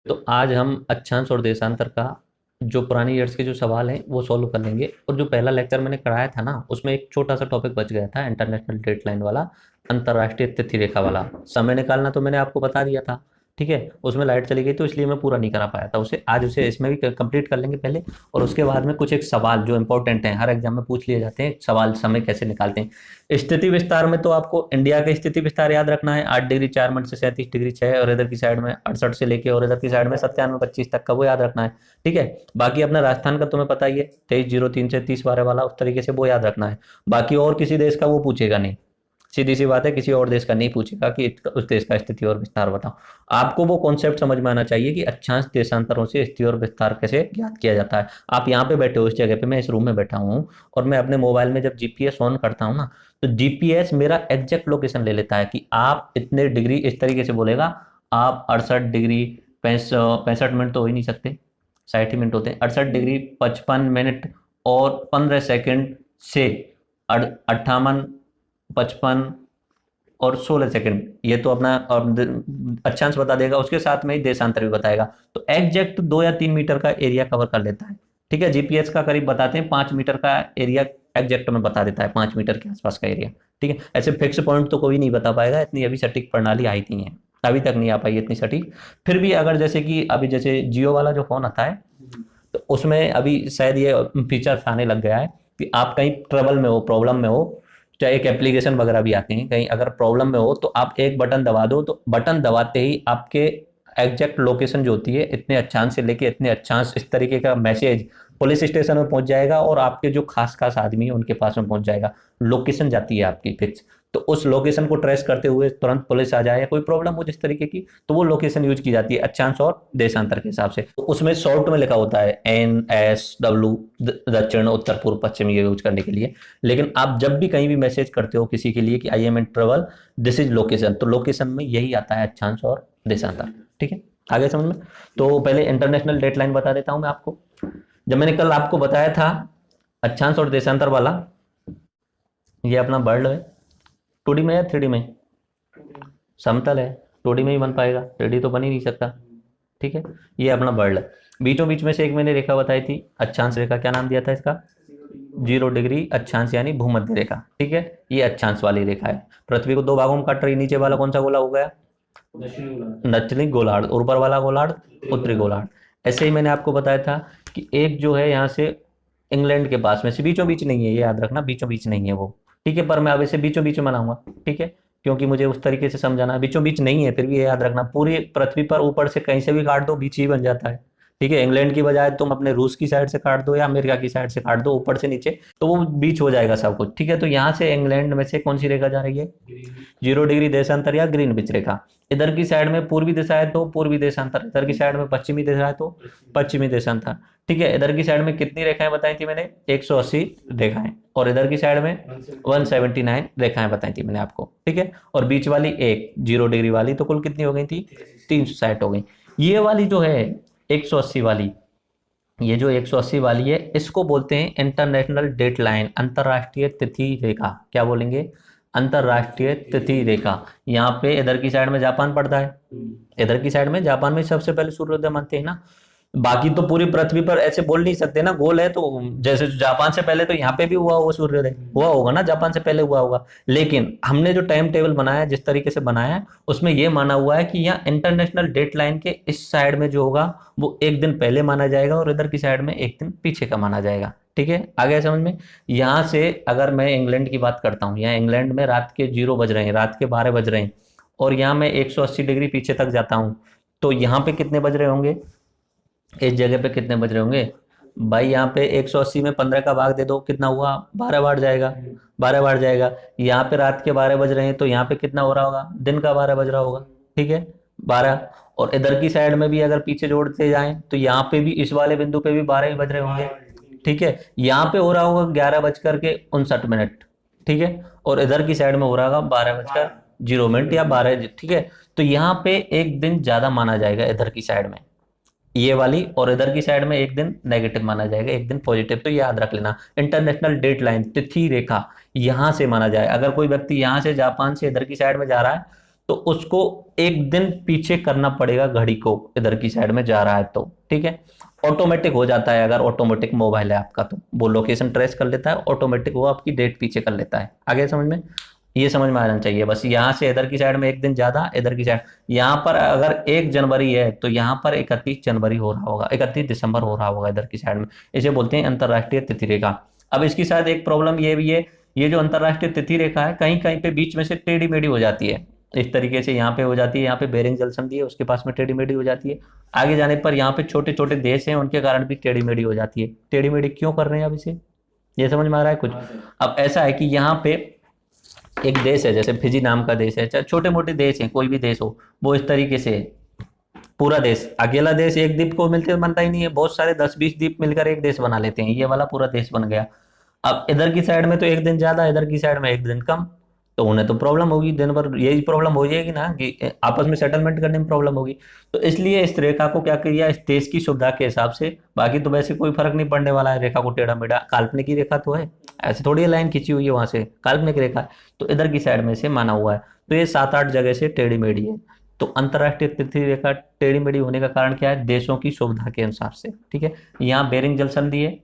तो आज हम अक्षांश और देशांतर का जो पुरानी ईयर्स के जो सवाल हैं वो सॉल्व कर लेंगे। और जो पहला लेक्चर मैंने कराया था ना, उसमें एक छोटा सा टॉपिक बच गया था, इंटरनेशनल डेट लाइन वाला, अंतर्राष्ट्रीय तिथि रेखा वाला। समय निकालना तो मैंने आपको बता दिया था, ठीक है। उसमें लाइट चली गई तो इसलिए मैं पूरा नहीं करा पाया था उसे। आज उसे इसमें भी कंप्लीट कर लेंगे पहले, और उसके बाद में कुछ एक सवाल जो इंपॉर्टेंट हैं, हर एग्जाम में पूछ लिए जाते हैं सवाल, समय कैसे निकालते हैं। स्थिति विस्तार में तो आपको इंडिया का स्थिति विस्तार याद रखना है, 8 डिग्री 4 मिनट से 37 डिग्री 6, और इधर की साइड में 68 से लेके और इधर की साइड में 97 25 तक का, वो याद रखना है, ठीक है। बाकी अपना राजस्थान का तुम्हें पता ही है, 2303 से 30 12 वाला, उस तरीके से वो याद रखना है। बाकी और किसी देश का वो पूछेगा नहीं, सीधी सी बात है, किसी और देश का नहीं पूछेगा कि उस देश का स्थिति और विस्तार बताओ। आपको वो कॉन्सेप्ट समझ में आना चाहिए कि अक्षांश देशांतरों से स्थिति और विस्तार कैसे ज्ञात किया जाता है। आप यहाँ पे बैठे हो, इस जगह पे, मैं इस रूम में बैठा हूँ, और मैं अपने मोबाइल में जब जीपीएस ऑन करता हूँ ना, तो जीपीएस मेरा एग्जैक्ट लोकेशन ले लेता है कि आप इतने डिग्री, इस तरीके से बोलेगा, आप 68 डिग्री 65 मिनट तो हो ही नहीं सकते, 60 मिनट होते हैं, 68 डिग्री 55 मिनट और 15 सेकेंड से 58 55 और 16 सेकंड, ये तो अपना अक्षांश बता देगा, उसके साथ में ही देशांतर भी बताएगा। तो एग्जैक्ट 2 या 3 मीटर का एरिया कवर कर लेता है, ठीक है। जीपीएस का करीब बताते हैं 5 मीटर का एरिया, एग्जैक्ट में बता देता है 5 मीटर के आसपास का एरिया, ठीक है। ऐसे फिक्स पॉइंट तो कोई नहीं बता पाएगा, इतनी अभी सटीक प्रणाली आई नहीं है, अभी तक नहीं आ पाई इतनी सटीक। फिर भी अगर जैसे कि अभी जैसे जियो वाला जो फोन आता है, तो उसमें अभी शायद ये फीचर आने लग गया है कि आप कहीं ट्रबल में हो, प्रॉब्लम में हो, चाहे एक एप्लीकेशन वगैरह भी आते हैं, कहीं अगर प्रॉब्लम में हो तो आप एक बटन दबा दो, तो बटन दबाते ही आपके एग्जैक्ट लोकेशन जो होती है, इतने अक्षांश से लेके इतने अक्षांश, इस तरीके का मैसेज पुलिस स्टेशन में पहुंच जाएगा, और आपके जो खास खास आदमी है उनके पास में पहुंच जाएगा। लोकेशन जाती है आपकी फिक्स, तो उस लोकेशन को ट्रेस करते हुए तुरंत पुलिस आ जाए या कोई प्रॉब्लम हो जिस तरीके की, तो वो लोकेशन यूज की जाती है अक्षांश और देशांतर के हिसाब से। तो उसमें शॉर्ट में लिखा होता है NSW, दक्षिण उत्तर पूर्व पश्चिम, ये यूज करने के लिए। लेकिन आप जब भी कहीं भी मैसेज करते हो किसी के लिए कि I am in travel, this is location, तो लोकेशन में यही आता है अक्षांश और देशांतर, ठीक है। आगे समझ में। तो पहले इंटरनेशनल डेटलाइन बता देता हूं मैं आपको। जब मैंने कल आपको बताया था अक्षांश और देशांतर वाला, ये अपना वर्ल्ड है, 2D में या 3D में, समतल है, 2D में ही बन पाएगा, 3D तो बन ही नहीं सकता, ठीक है। ये अपना वर्ल्ड है। बीचों बीच में से एक मैंने रेखा बताई थी, अक्षांश रेखा, क्या नाम दिया था इसका, 0 डिग्री अक्षांश यानी भूमध्य रेखा, ठीक है। ये अक्षांश वाली रेखा है। पृथ्वी को दो भागों में काट रही, नीचे वाला कौन सा गोला हो गया, दक्षिणी गोलार्ध, ऊपर वाला गोलार्ध उत्तरी गोलार्ध। ऐसे ही मैंने आपको बताया था कि एक जो है यहाँ से इंग्लैंड के पास में से, बीचों बीच नहीं है, ये याद रखना, बीचों बीच नहीं है वो, ठीक है। पर मैं अब इसे बीचों बीच में बनाऊंगा, ठीक है, क्योंकि मुझे उस तरीके से समझाना, बीचों बीच नहीं है, फिर भी ये याद रखना, पूरी पृथ्वी पर ऊपर से कहीं से भी काट दो बीच ही बन जाता है, ठीक है। इंग्लैंड की बजाय तुम अपने रूस की साइड से काट दो या अमेरिका की साइड से काट दो, ऊपर से नीचे, तो वो बीच हो जाएगा सब कुछ, ठीक है। तो यहाँ से इंग्लैंड में से कौन सी रेखा जा रही है, 0 डिग्री देशांतर या ग्रीनविच रेखा। इधर की साइड में पूर्वी दिशा है तो पूर्वी देशांतर, इधर की साइड में पश्चिमी दिशा है तो पश्चिमी देशांतर, ठीक है। इधर की साइड में कितनी रेखाएं बताई थी मैंने, 180 रेखाएं, और इधर की साइड में 179 रेखाएं बताई थी मैंने आपको, ठीक है। और बीच वाली एक 0 डिग्री वाली, तो कुल कितनी हो गई थी, 360 हो गई। ये वाली जो है 180 वाली, ये जो 180 वाली है, इसको बोलते हैं इंटरनेशनल डेटलाइन, अंतरराष्ट्रीय तिथि रेखा। क्या बोलेंगे, अंतरराष्ट्रीय तिथि रेखा। यहाँ पे इधर की साइड में जापान पड़ता है, इधर की साइड में जापान में सबसे पहले सूर्योदय मानते हैं ना। बाकी तो पूरी पृथ्वी पर ऐसे बोल नहीं सकते ना, गोल है तो, जैसे जापान से पहले तो यहाँ पे भी हुआ होगा सूर्योदय, हुआ होगा ना, जापान से पहले हुआ होगा। लेकिन हमने जो टाइम टेबल बनाया, जिस तरीके से बनाया है, उसमें यह माना हुआ है कि यहाँ इंटरनेशनल डेटलाइन के इस साइड में जो होगा वो एक दिन पहले माना जाएगा, और इधर की साइड में एक दिन पीछे का माना जाएगा, ठीक है। आगे समझ में। यहाँ से अगर मैं इंग्लैंड की बात करता हूँ, यहाँ इंग्लैंड में रात के 0 बज रहे हैं, रात के 12 बज रहे हैं, और यहाँ मैं 180 डिग्री पीछे तक जाता हूँ, तो यहाँ पे कितने बज रहे होंगे, इस जगह पे कितने बज रहे होंगे भाई, यहाँ पे 180 में 15 का भाग दे दो, कितना हुआ, 12 बार जाएगा, 12 बार जाएगा। यहाँ पे रात के 12 बज रहे हैं, तो यहाँ पे कितना हो रहा होगा, दिन का 12 बज रहा होगा, ठीक है, 12। और इधर की साइड में भी अगर पीछे जोड़ते जाएं, तो यहाँ पे भी इस वाले बिंदु पे भी 12 ही बज रहे होंगे, ठीक है। यहाँ पे हो रहा होगा 11 बजकर के 59 मिनट, ठीक है। और इधर की साइड में हो रहा होगा 12 बजकर 0 मिनट या 12, ठीक है। तो यहाँ पे एक दिन ज्यादा माना जाएगा इधर की साइड में, ये वाली, और इधर की साइड में एक दिन नेगेटिव माना जाएगा, एक दिन पॉजिटिव। तो ये याद रख लेना, इंटरनेशनल डेटलाइन तिथि रेखा यहां से माना जाए। अगर कोई व्यक्ति यहां से जापान से इधर की साइड में जा रहा है, तो उसको एक दिन पीछे करना पड़ेगा घड़ी को, इधर की साइड में जा रहा है तो, ठीक है। ऑटोमेटिक हो जाता है, अगर ऑटोमेटिक मोबाइल है आपका तो वो लोकेशन ट्रेस कर लेता है, ऑटोमेटिक वो आपकी डेट पीछे कर लेता है। आगे समझ में, ये समझ में आना चाहिए बस। यहाँ से इधर की साइड में एक दिन ज्यादा, इधर की साइड, यहाँ पर अगर 1 जनवरी है तो यहाँ पर 31 जनवरी हो रहा होगा, 31 दिसंबर हो रहा होगा इधर की साइड में। इसे बोलते हैं अंतरराष्ट्रीय तिथि रेखा। अब इसकी साथ एक प्रॉब्लम ये भी है, ये जो अंतरराष्ट्रीय तिथि रेखा है कहीं कहीं पे बीच में से टेढ़ी मेढ़ी हो जाती है, इस तरीके से यहाँ पे हो जाती है, यहाँ पे बेरिंग जल संधि है उसके पास में टेढ़ी मेढ़ी हो जाती है। आगे जाने पर यहाँ पे छोटे छोटे देश हैं उनके कारण भी टेढ़ी मेढ़ी हो जाती है। टेढ़ी मेढ़ी क्यों कर रहे हैं अब इसे, ये समझ में आ रहा है कुछ? अब ऐसा है कि यहाँ पे एक देश है, जैसे फिजी नाम का देश है, चाहे छोटे मोटे देश हैं, कोई भी देश हो, वो इस तरीके से पूरा देश, अकेला देश एक द्वीप को मिलते बनता ही नहीं है, बहुत सारे 10-20 द्वीप मिलकर एक देश बना लेते हैं, ये वाला पूरा देश बन गया। अब इधर की साइड में तो एक दिन ज्यादा, इधर की साइड में एक दिन कम, तो उन्हें तो प्रॉब्लम होगी, दिन भर यही प्रॉब्लम हो जाएगी ना कि आपस में सेटलमेंट करने में प्रॉब्लम होगी। तो इसलिए इस रेखा को क्या किया, इस देश की सुविधा के हिसाब से, बाकी तो वैसे कोई फर्क नहीं पड़ने वाला है, रेखा को टेढ़ा मेढ़ा, काल्पनिक की रेखा तो है, ऐसे थोड़ी लाइन खींची हुई है वहां से, काल्पनिक रेखा है, तो इधर की साइड में से माना हुआ है। तो ये 7-8 जगह से टेढ़ी मेढ़ी है। तो अंतरराष्ट्रीय तिथि रेखा टेढ़ी मेढ़ी होने का कारण क्या है, देशों की सुविधा के अनुसार से, ठीक है। यहाँ बेरिंग जल संधि है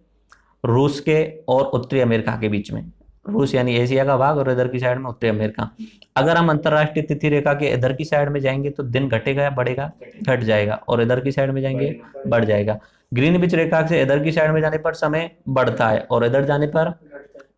रूस के और उत्तरी अमेरिका के बीच में, रूस यानी एशिया का भाग और इधर की साइड में उत्तरी अमेरिका। अगर हम अंतरराष्ट्रीय तिथि रेखा के इधर की साइड में जाएंगे तो दिन घटेगा या बढ़ेगा, घट जाएगा, और इधर की साइड में जाएंगे बढ़ जाएगा। ग्रीनविच रेखा से इधर की साइड में जाने पर समय बढ़ता है और इधर जाने पर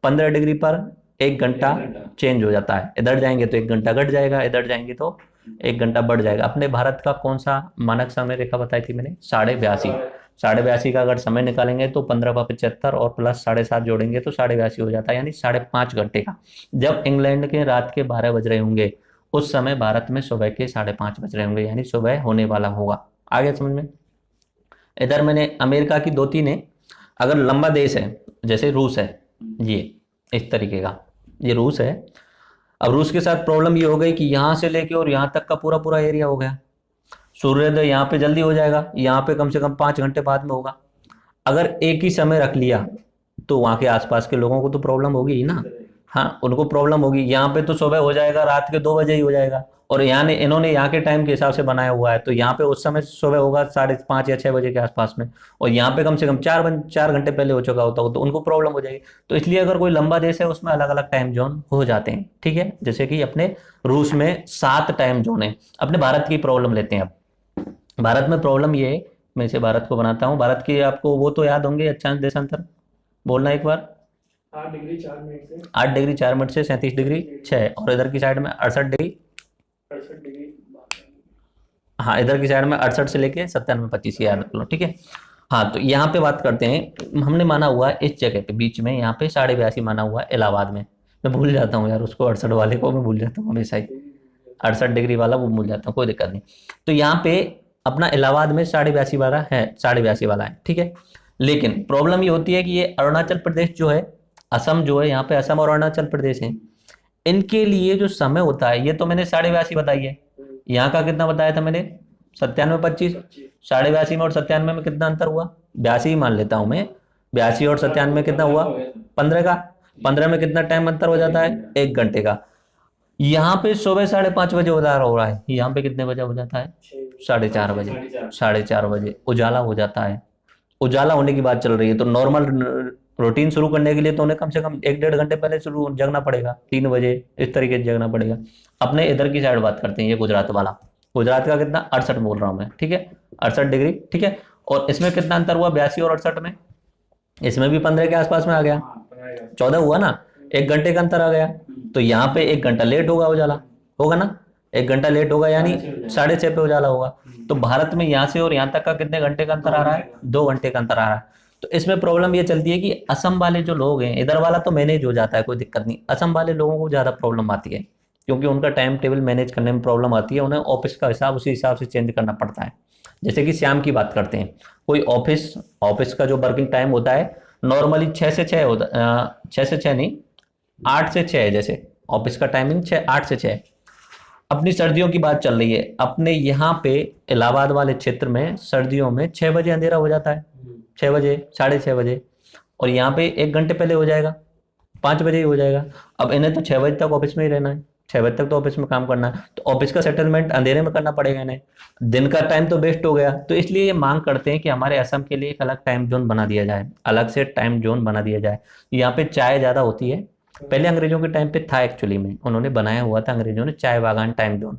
15 डिग्री पर 1 घंटा चेंज हो जाता है, इधर जाएंगे तो 1 घंटा घट जाएगा, इधर जाएंगे तो 1 घंटा बढ़ जाएगा। अपने भारत का कौन सा मानक समय रेखा बताई थी मैंने, 82.5, 82.5 का अगर समय निकालेंगे तो 15/75 और प्लस 7.5 जोड़ेंगे तो 82.5 हो जाता है, यानी 5.5 घंटे का। जब इंग्लैंड के रात के 12 बज रहे होंगे उस समय भारत में सुबह के 5:30 बज रहे होंगे, यानी सुबह होने वाला होगा। आगे समझ में, इधर मैंने अमेरिका की 2-3 है। अगर लंबा देश है जैसे रूस है, ये इस तरीके का, ये रूस है। अब रूस के साथ प्रॉब्लम ये हो गई कि यहाँ से लेके और यहाँ तक का पूरा पूरा एरिया हो गया, सूर्योदय यहाँ पे जल्दी हो जाएगा, यहाँ पे कम से कम 5 घंटे बाद में होगा। अगर एक ही समय रख लिया तो वहां के आसपास के लोगों को तो प्रॉब्लम होगी ही ना, हाँ उनको प्रॉब्लम होगी। यहाँ पे तो सुबह हो जाएगा, रात के 2 बजे ही हो जाएगा, और यहाँ ने इन्होंने यहाँ के टाइम के हिसाब से बनाया हुआ है, तो यहाँ पे उस समय सुबह होगा 5:30 या 6 बजे के आसपास में, और यहाँ पे कम से कम 4 घंटे पहले हो चुका होता हो, तो उनको प्रॉब्लम हो जाएगी। तो इसलिए अगर कोई लंबा देश है उसमें अलग अलग टाइम जोन हो जाते हैं, ठीक है। जैसे कि अपने रूस में 7 टाइम जोन है। अपने भारत की प्रॉब्लम लेते हैं। अब भारत में प्रॉब्लम ये है, मैं इसे भारत को बनाता हूँ, भारत की आपको वो तो याद होंगे अक्षांश देशांतर, बोलना एक बार। 8 डिग्री 4 मिनट से 37 डिग्री 6, और इधर की साइड में 68 डिग्री, हाँ इधर की साइड में 68 से लेके 97-25 याद रख लो, ठीक है। हाँ तो यहाँ पे बात करते हैं, हमने माना हुआ है इस जगह पे बीच में, यहाँ पे 82.5 माना हुआ है इलाहाबाद में। मैं भूल जाता हूँ यार उसको, 68 वाले को मैं भूल जाता हूँ हमेशा ही, 68 डिग्री वाला वो भूल जाता हूँ, कोई दिक्कत नहीं। तो यहाँ पे अपना इलाहाबाद में 82.5 वाला है, 82.5 वाला है, ठीक है। लेकिन प्रॉब्लम ये होती है कि ये अरुणाचल प्रदेश जो है, असम जो है, यहाँ पे असम और अरुणाचल प्रदेश है, इनके लिए जो समय होता है, ये तो मैंने 82.5 बताई है, यहाँ का कितना बताया था मैंने, 97-25। 82.5 में और 97 में कितना अंतर हुआ, 82 ही मान लेता हूं मैं, 82 और 97 में कितना हुआ, 15 का। 15 में कितना टाइम अंतर हो जाता है, 1 घंटे का। यहाँ पे सुबह 5:30 बजे उजाला हो रहा है, यहाँ पे कितने बजे हो जाता है, 4:30 बजे, 4:30 बजे उजाला हो जाता है। उजाला होने की बात चल रही है, तो नॉर्मल रूटीन शुरू करने के लिए तो उन्हें कम से कम 1-1.5 घंटे पहले शुरू जगना पड़ेगा, 3 बजे इस तरीके से जगना पड़ेगा। अपने इधर की साइड बात करते हैं, ये गुजरात वाला, गुजरात का कितना 68 बोल रहा हूं मैं, ठीक है, 68 डिग्री, ठीक है। और इसमें कितना अंतर हुआ 82 और 68 में, इसमें भी 15 के आसपास में आ गया, 14 हुआ ना, 1 घंटे का अंतर आ गया। तो यहाँ पे 1 घंटा लेट होगा उजाला, होगा ना, 1 घंटा लेट होगा, यानी 6:30 पे उजाला होगा। तो भारत में यहाँ से और यहाँ तक का कितने घंटे का अंतर आ रहा है, 2 घंटे का अंतर आ रहा है। तो इसमें प्रॉब्लम ये चलती है कि असम वाले जो लोग हैं, इधर वाला तो मैनेज हो जाता है, कोई दिक्कत नहीं, असम वाले लोगों को ज्यादा प्रॉब्लम आती है, क्योंकि उनका टाइम टेबल मैनेज करने में प्रॉब्लम आती है, उन्हें ऑफिस का हिसाब उसी हिसाब से चेंज करना पड़ता है। जैसे कि शाम की बात करते हैं, कोई ऑफिस का जो वर्किंग टाइम होता है नॉर्मली 6 से 6 होता, 6 से 6 नहीं, 8 से 6 है, जैसे ऑफिस का टाइमिंग 8 से 6। अपनी सर्दियों की बात चल रही है, अपने यहाँ पे इलाहाबाद वाले क्षेत्र में सर्दियों में 6 बजे अंधेरा हो जाता है, 6 बजे, 6:30 बजे, और यहाँ पे 1 घंटे पहले हो जाएगा, 5 बजे ही हो जाएगा। अब इन्हें तो 6 बजे तक ऑफिस में ही रहना है, 6 बजे तक तो ऑफिस में काम करना है, तो ऑफिस का सेटलमेंट अंधेरे में करना पड़ेगा इन्हें, दिन का टाइम तो वेस्ट हो गया। तो इसलिए ये मांग करते हैं कि हमारे असम के लिए एक अलग टाइम जोन बना दिया जाए, अलग से टाइम जोन बना दिया जाए। यहाँ पे चाय ज़्यादा होती है, पहले अंग्रेजों के टाइम पे था, एक्चुअली में उन्होंने बनाया हुआ था अंग्रेजों ने चाय बागान टाइम जोन।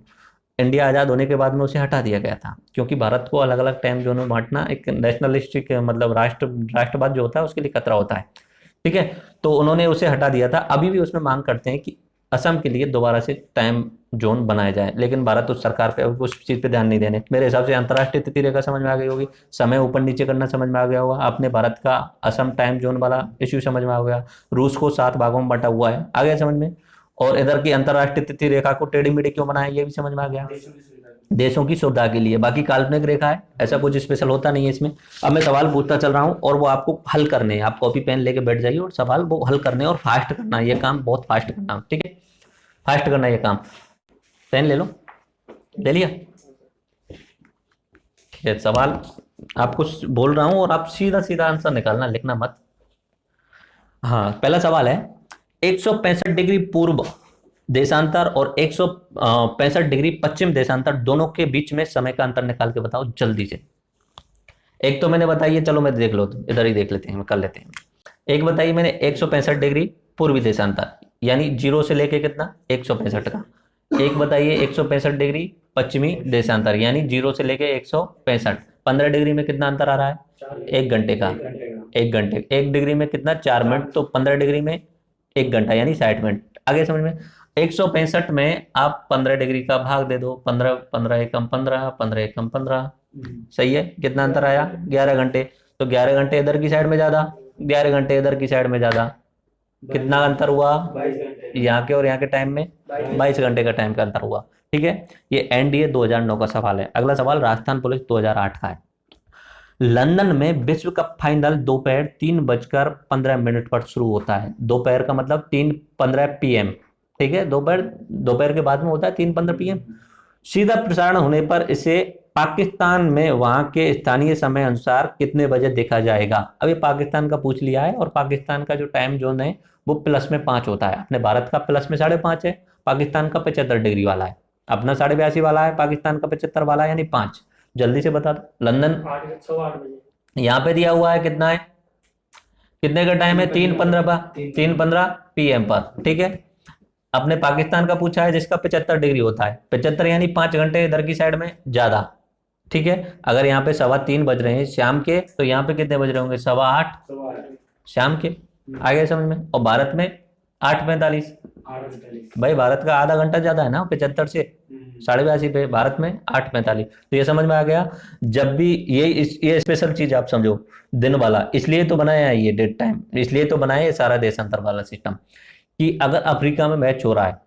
इंडिया आज़ाद होने के बाद में उसे हटा दिया गया था, क्योंकि भारत को अलग अलग टाइम जोन में बांटना एक नेशनलिस्टिक मतलब राष्ट्रवाद जो होता है उसके लिए खतरा होता है। ठीक है, तो उन्होंने उसे हटा दिया था। अभी भी उसमें मांग करते हैं कि असम के लिए दोबारा से टाइम जोन बनाया जाए, लेकिन भारत उस सरकार पे उस चीज़ पे ध्यान नहीं देने। मेरे हिसाब से अंतर्राष्ट्रीय तिथि रेखा समझ में आ गई होगी, समय ऊपर नीचे करना समझ में आ गया होगा आपने, भारत का असम टाइम जोन वाला इश्यू समझ में आ गया, रूस को 7 भागों में बटा हुआ है, आ गया समझ में। और इधर की अंतर्राष्ट्रीय तिथि रेखा को टेढ़ी मेढ़ी क्यों बनाया ये भी समझ में आ गया, देशों की सुविधा के लिए। बाकी काल्पनिक रेखा है, ऐसा कुछ स्पेशल होता नहीं है इसमें। अब मैं सवाल पूछता चल रहा हूँ और वो आपको हल करने हैं, आप कॉपी पेन लेके बैठ जाइए और सवाल वो हल करने हैं, और फास्ट करना है ये काम, बहुत फास्ट करना है, ठीक है, फास्ट करना है ये काम। पेन ले लो, ले लिया, ठीक है। सवाल आपको बोल रहा हूं और आप सीधा सीधा आंसर निकालना, लिखना मत। हाँ, पहला सवाल है, 165 डिग्री पूर्व देशांतर और 165 डिग्री पश्चिम देशांतर दोनों के बीच में समय का अंतर निकाल के बताओ जल्दी से। एक तो मैंने बताइए, चलो मैं देख लो, तो इधर ही देख लेते हैं, कर लेते हैं। एक बताइए मैंने 165 डिग्री पूर्वी देशांतर, यानी 0 से लेके कितना 165 का। एक बताइए 165 डिग्री पश्चिमी देशांतर, यानी 0 से लेके 165। 15 डिग्री में कितना अंतर आ रहा है, 1 घंटे का। 1 घंटे, 1 डिग्री में कितना 4 मिनट, तो 15 डिग्री में 1 घंटा यानी 60 मिनट। आगे समझ में। 165 में आप 15 डिग्री का भाग दे दो, 15 15 एकम 15, 15 एकम 15, सही है। कितना अंतर आया, 11 घंटे। तो 11 घंटे इधर की साइड में ज्यादा, 11 घंटे इधर की साइड में ज्यादा। कितना अंतर हुआ, यहाँ के और यहाँ के टाइम में 22 घंटे का टाइम का अंतर हुआ, ठीक है। ये एनडीए 2009 का सवाल है। अगला सवाल राजस्थान पुलिस 2008 का है। लंदन में विश्व कप फाइनल दोपहर 3:15 पर शुरू होता है। दोपहर का मतलब 3:15 PM, ठीक है। दोपहर के बाद में होता है 3:15 PM। सीधा प्रसारण होने पर इसे पाकिस्तान में वहां के स्थानीय समय अनुसार कितने बजे देखा जाएगा। अभी पाकिस्तान का पूछ लिया है, और पाकिस्तान का जो टाइम जोन है वो +5 होता है। अपने भारत का +5.5 है, पाकिस्तान का 75 डिग्री वाला है, अपना 82.5 वाला है, पाकिस्तान का 75 वाला है, यानी 5। जल्दी से बता दो। लंदन यहाँ पे दिया हुआ है कितना है, कितने का टाइम है, 3:15 PM पर, ठीक है। अपने पाकिस्तान का पूछा है जिसका 75 डिग्री होता है, 75 यानी 5 घंटे इधर की साइड में ज्यादा, ठीक है। अगर यहाँ पे 3:15 बज रहे हैं शाम के, तो यहाँ पे कितने बज रहे होंगे, 8:15 शाम के। आगे समझ में। और भारत में 8:45, भाई भारत का आधा घंटा ज्यादा है ना 75 से, 82.5 पे, भारत में 8:45। तो ये समझ में आ गया। जब भी ये स्पेशल चीज आप समझो, दिन वाला, इसलिए तो बनाया है ये डेट टाइम, इसलिए तो बनाया है सारा देशांतर वाला सिस्टम, कि अगर अफ्रीका में मैच हो रहा है,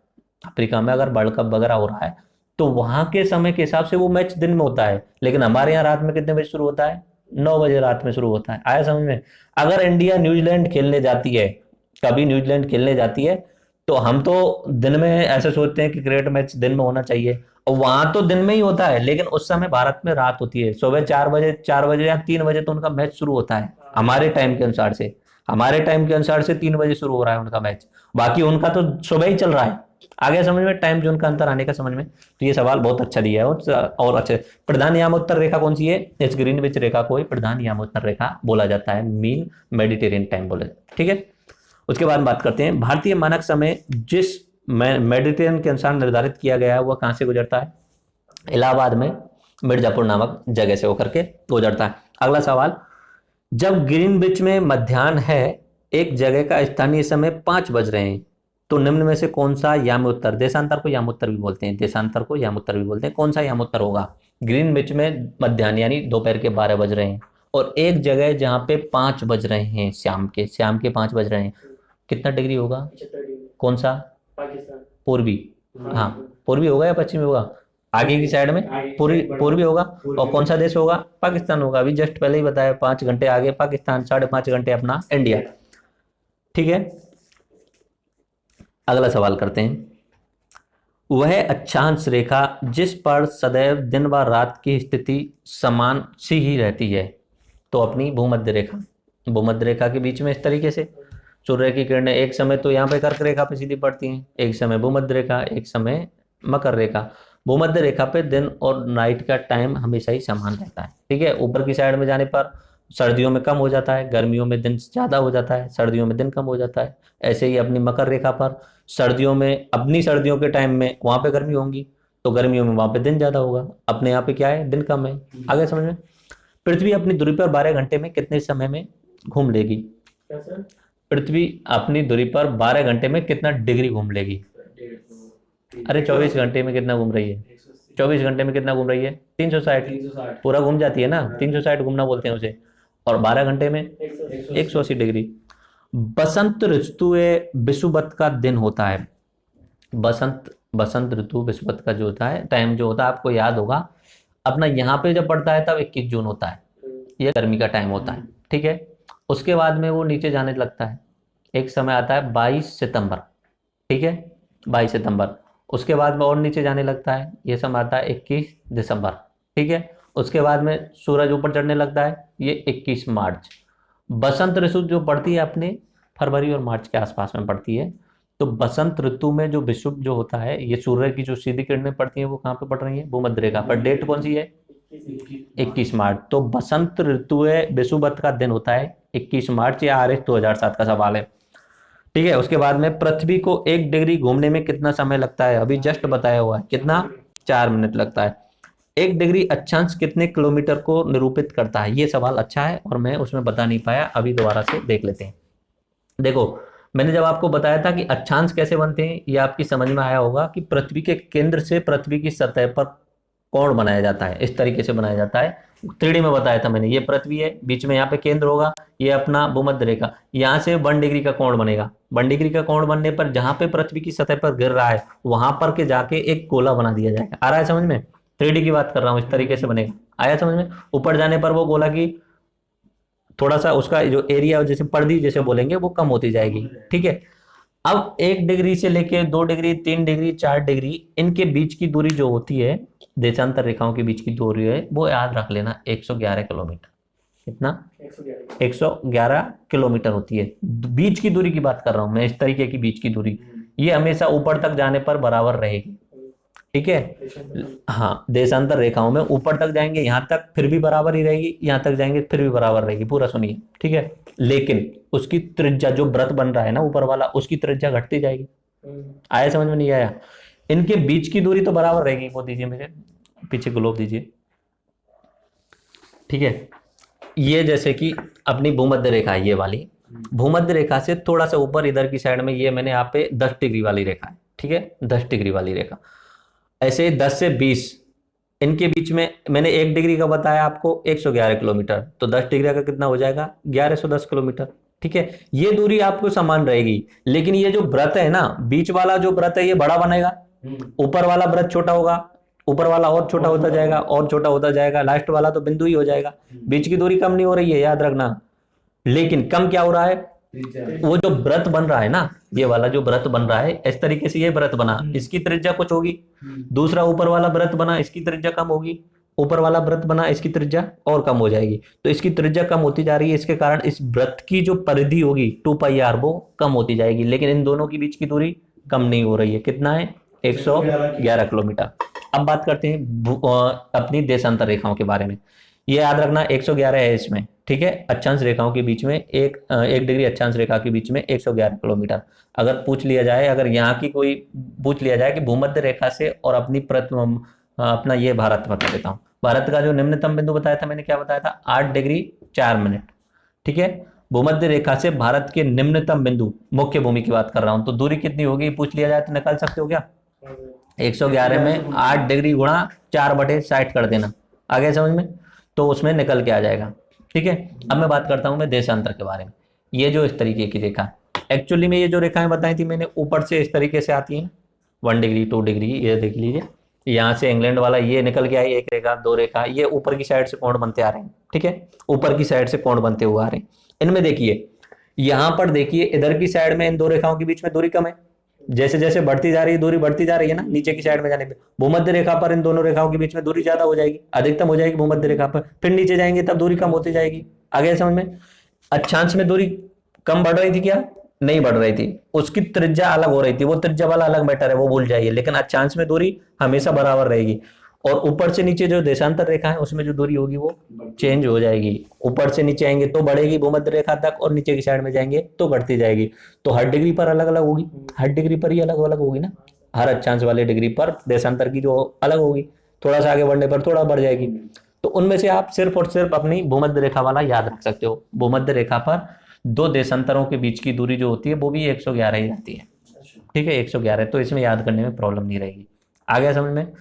अफ्रीका में अगर वर्ल्ड कप वगैरह हो रहा है, तो वहां के समय के हिसाब से वो मैच दिन में होता है, लेकिन हमारे यहाँ रात में कितने बजे शुरू होता है, 9 बजे रात में शुरू होता है। आया समझ में। अगर इंडिया न्यूजीलैंड खेलने जाती है, कभी न्यूजीलैंड खेलने जाती है, तो हम तो दिन में ऐसे सोचते हैं कि क्रिकेट मैच दिन में होना चाहिए, और वहां तो दिन में ही होता है, लेकिन उस समय भारत में रात होती है। सुबह 4 बजे या 3 बजे तो उनका मैच शुरू होता है, हमारे टाइम के अनुसार से, हमारे टाइम के अनुसार से 3 बजे शुरू हो रहा है उनका मैच, बाकी उनका तो सुबह ही चल रहा है। आगे समझ में, टाइम जोन का अंतर आने का समझ में। तो ये सवाल बहुत अच्छा दिया है। और अच्छे, प्रधान यामोत्तर रेखा कौन सी है, इस ग्रीनविच रेखा को ही प्रधान यामोत्तर रेखा बोला जाता है, मीन मेडिटेरियन टाइम बोला जाता है, ठीक है। उसके बाद बात करते हैं, भारतीय मानक समय जिस मेडिटेरियन के अनुसार निर्धारित किया गया है वह कहां से गुजरता है, इलाहाबाद में मिर्जापुर नामक जगह से होकर के गुजरता है। अगला सवाल, जब ग्रीनविच में मध्याह्न है, एक जगह का स्थानीय समय 5 बज रहे हैं, तो निम्न में से कौन सा यामोत्तर, देशांतर को यामोत्तर भी बोलते हैं, देशांतर को यामोत्तर भी बोलते हैं, कौन सा यामोत्तर होगा। ग्रीनविच में मध्याह्न यानी दोपहर के 12 बज रहे हैं, और एक जगह जहां पे 5 बज रहे हैं, शाम के 5 बज रहे हैं, कितना डिग्री होगा, कौन सा, पूर्वी, हाँ पूर्वी होगा या पश्चिमी होगा, आगे की साइड में पूर्वी होगा। और कौन सा देश होगा, पाकिस्तान होगा। अभी जस्ट पहले ही बताया, 5 घंटे आगे पाकिस्तान, 5.5 घंटे अपना इंडिया, ठीक है। अगला सवाल करते हैं, वह अक्षांश रेखा जिस पर सदैव दिन व रात की स्थिति समान सी ही रहती है, तो अपनी भूमध्य रेखा, भूमध्य रेखा के बीच में इस तरीके से सूर्य की किरणें एक समय तो यहाँ पे कर्क रेखा पे सीधी पड़ती हैं, एक समय भूमध्य रेखा, एक समय मकर रेखा। भूमध्य रेखा पे दिन और नाइट का टाइम हमेशा ही समान रहता है, ठीक है। ऊपर की साइड में जाने पर सर्दियों में कम हो जाता है, गर्मियों में दिन ज्यादा हो जाता है, सर्दियों में दिन कम हो जाता है। ऐसे ही अपनी मकर रेखा पर सर्दियों में, अपनी सर्दियों के टाइम में वहां पे गर्मी होंगी, तो गर्मियों में वहां पे दिन ज्यादा होगा, अपने यहाँ पे क्या है, दिन कम है। आगे समझ में। पृथ्वी अपनी दूरी पर 12 घंटे में कितने समय में घूम लेगी? पृथ्वी अपनी दूरी पर 12 घंटे में कितना डिग्री घूम लेगी? अरे 24 घंटे में कितना घूम रही है? 24 घंटे में कितना घूम रही है? 360। पूरा घूम जाती है ना, 360 घूमना बोलते हैं उसे। और 12 घंटे में 180 डिग्री। बसंत ऋतु विषुवत का दिन होता है। बसंत बसंत ऋतु विषुवत का जो होता है टाइम, जो होता है आपको याद होगा, अपना यहाँ पे जब पड़ता है तब 21 जून होता है, ये गर्मी का टाइम होता है, ठीक है। उसके बाद में वो नीचे जाने लगता है, एक समय आता है 22 सितंबर, ठीक है, 22 सितंबर। उसके बाद में और नीचे जाने लगता है, ये समय आता है 21 दिसंबर, ठीक है। उसके बाद में सूरज ऊपर चढ़ने लगता है, ये 21 मार्च। बसंत ऋतु जो पड़ती है अपने फरवरी और मार्च के आसपास में पड़ती है। तो बसंत ऋतु में जो विषुव जो होता है, ये सूर्य की जो सीधी किरणें पड़ती हैं वो कहाँ पे पड़ रही है? भूमध्य रेखा पर। डेट कौन सी है? 21 मार्च। तो बसंत ऋतु विषुवत का दिन होता है 21 मार्च। या आर 2007 का सवाल है, ठीक है। उसके बाद में पृथ्वी को 1 डिग्री घूमने में कितना समय लगता है? अभी जस्ट बताया हुआ है, कितना? 4 मिनट लगता है। 1 डिग्री अक्षांश कितने किलोमीटर को निरूपित करता है? ये सवाल अच्छा है और मैं उसमें बता नहीं पाया, अभी दोबारा से देख लेते हैं। देखो, मैंने जब आपको बताया था कि अक्षांश कैसे बनते हैं, ये आपकी समझ में आया होगा कि पृथ्वी के केंद्र से पृथ्वी की सतह पर कोण बनाया जाता है, इस तरीके से बनाया जाता है। 3D में बताया था मैंने, ये पृथ्वी है, बीच में यहाँ पे केंद्र होगा, ये अपना भूमध्य रेखा, यहाँ से 1 डिग्री का कोण बनेगा। 1 डिग्री का कोण बनने पर जहां पे पृथ्वी की सतह पर गिर रहा है वहां पर के जाके एक गोला बना दिया जाएगा। आ रहा है समझ में? 3D की बात कर रहा हूँ, इस तरीके से बनेगा। आया समझ में? ऊपर जाने पर वो गोला की थोड़ा सा उसका जो एरिया जैसे पर्दी जैसे बोलेंगे वो कम होती जाएगी, ठीक है। अब 1 डिग्री से लेके 2 डिग्री, 3 डिग्री, 4 डिग्री, इनके बीच की दूरी जो होती है, देशांतर रेखाओं के बीच की दूरी है, वो याद रख लेना 111 किलोमीटर। कितना? 111 किलोमीटर होती है। बीच की दूरी की बात कर रहा हूं मैं, इस तरीके की बीच की दूरी, ये हमेशा ऊपर तक जाने पर बराबर रहेगी, ठीक है। हाँ, देशांतर रेखाओं में ऊपर तक जाएंगे यहाँ तक फिर भी बराबर ही रहेगी, यहाँ तक जाएंगे फिर भी बराबर रहेगी, पूरा सुनिए, ठीक है। लेकिन उसकी त्रिज्या, जो व्रत बन रहा है ना ऊपर वाला, उसकी त्रिज्या घटती जाएगी। आया समझ में? नहीं आया? इनके बीच की दूरी तो बराबर रहेगी। वो दीजिए मेरे पीछे ग्लोब दीजिए, ठीक है। ये जैसे कि अपनी भूमध्य रेखा है, ये वाली भूमध्य रेखा से थोड़ा सा ऊपर इधर की साइड में ये मैंने यहाँ पे 10 डिग्री वाली रेखा है, ठीक है, 10 डिग्री वाली रेखा। ऐसे 10 से 20 इनके बीच में मैंने 1 डिग्री का बताया आपको 111 किलोमीटर, तो 10 डिग्री का कितना हो जाएगा? 1110 किलोमीटर, ठीक है। ये दूरी आपको समान रहेगी, लेकिन ये जो व्रत है ना, बीच वाला जो व्रत है ये बड़ा बनेगा, ऊपर वाला व्रत छोटा होगा, ऊपर वाला और छोटा होता जाएगा, और छोटा होता जाएगा, लास्ट वाला तो बिंदु ही हो जाएगा। बीच की दूरी कम नहीं हो रही है, याद रखना। लेकिन कम क्या हो रहा है? वो जो व्रत बन रहा है ना, ये वाला जो व्रत बन रहा है, इस तरीके से ये व्रत बना, इसकी त्रिज्या कुछ होगी। दूसरा ऊपर वाला व्रत बना, इसकी त्रिज्या कम होगी। ऊपर वाला व्रत बना, इसकी त्रिज्या और कम हो जाएगी। तो इसकी त्रिज्या कम होती जा रही है, इसके कारण इस व्रत की जो परिधि होगी 2πr वो कम होती जाएगी, लेकिन इन दोनों के बीच की दूरी कम नहीं हो रही है। कितना है? 111 किलोमीटर। अब बात करते हैं अपनी देशांतर रेखाओं के बारे में। ये याद रखना 111 है इसमें, ठीक है। अक्षांश रेखाओं के बीच में एक 1 डिग्री अक्षांश रेखा के बीच में 111 किलोमीटर। अगर पूछ लिया जाए, अगर यहाँ की कोई पूछ लिया जाए कि भूमध्य रेखा से और अपनी अपना ये भारत बता देता हूँ। भारत का जो निम्नतम बिंदु बताया था मैंने, क्या बताया था? 8 डिग्री 4 मिनट, ठीक है। भूमध्य रेखा से भारत के निम्नतम बिंदु, मुख्य भूमि की बात कर रहा हूं, तो दूरी कितनी होगी पूछ लिया जाए तो निकाल सकते हो क्या? 111 में 8 डिग्री गुणा 4/60 कर देना, आगे समझ में, तो उसमें निकल के आ जाएगा, ठीक है। अब मैं बात करता हूं मैं देशांतर के बारे में। ये जो इस तरीके की रेखा, एक्चुअली में ये जो रेखाएं बताई थी मैंने, ऊपर से इस तरीके से आती हैं, 1 डिग्री 2 डिग्री, ये देख लीजिए, यहाँ से इंग्लैंड वाला ये निकल के आई, एक रेखा, दो रेखा, ये ऊपर की साइड से कोण बनते आ रहे हैं, ठीक है, ऊपर की साइड से कोण बनते हुए आ रहे हैं। इनमें देखिए, यहाँ पर देखिए, इधर की साइड में इन दो रेखाओं के बीच में दूरी कम है, जैसे जैसे बढ़ती जा रही है दूरी बढ़ती जा रही है ना, नीचे की साइड में जाने पे भूमध्य रेखा पर इन दोनों रेखाओं के बीच में दूरी ज्यादा हो जाएगी, अधिकतम हो जाएगी भूमध्य रेखा पर, फिर नीचे जाएंगे तब दूरी कम होती जाएगी। आगे समझ में? अक्षांश में दूरी कम बढ़ रही थी क्या? नहीं बढ़ रही थी, उसकी त्रिज्या अलग हो रही थी, वो त्रिज्या वाला अलग मैटर है, वो भूल जाइए, लेकिन अक्षांश में दूरी हमेशा बराबर रहेगी। और ऊपर से नीचे जो देशांतर रेखा है उसमें जो दूरी होगी वो चेंज हो जाएगी। ऊपर से नीचे आएंगे तो बढ़ेगी भूमध्य रेखा तक, और नीचे की साइड में जाएंगे तो घटती जाएगी। तो हर डिग्री पर अलग अलग होगी, हर डिग्री पर ही अलग अलग होगी ना, हर अक्षांश वाले डिग्री पर देशांतर की जो अलग होगी, थोड़ा सा आगे बढ़ने पर थोड़ा बढ़ जाएगी। तो उनमें से आप सिर्फ और सिर्फ अपनी भूमध्य रेखा वाला याद रख सकते हो। भूमध्य रेखा पर दो देशांतरों के बीच की दूरी जो होती है वो भी 111 ही रहती है। ठीक है, 111, तो इसमें याद करने में प्रॉब्लम नहीं रहेगी। आ गया समझ में?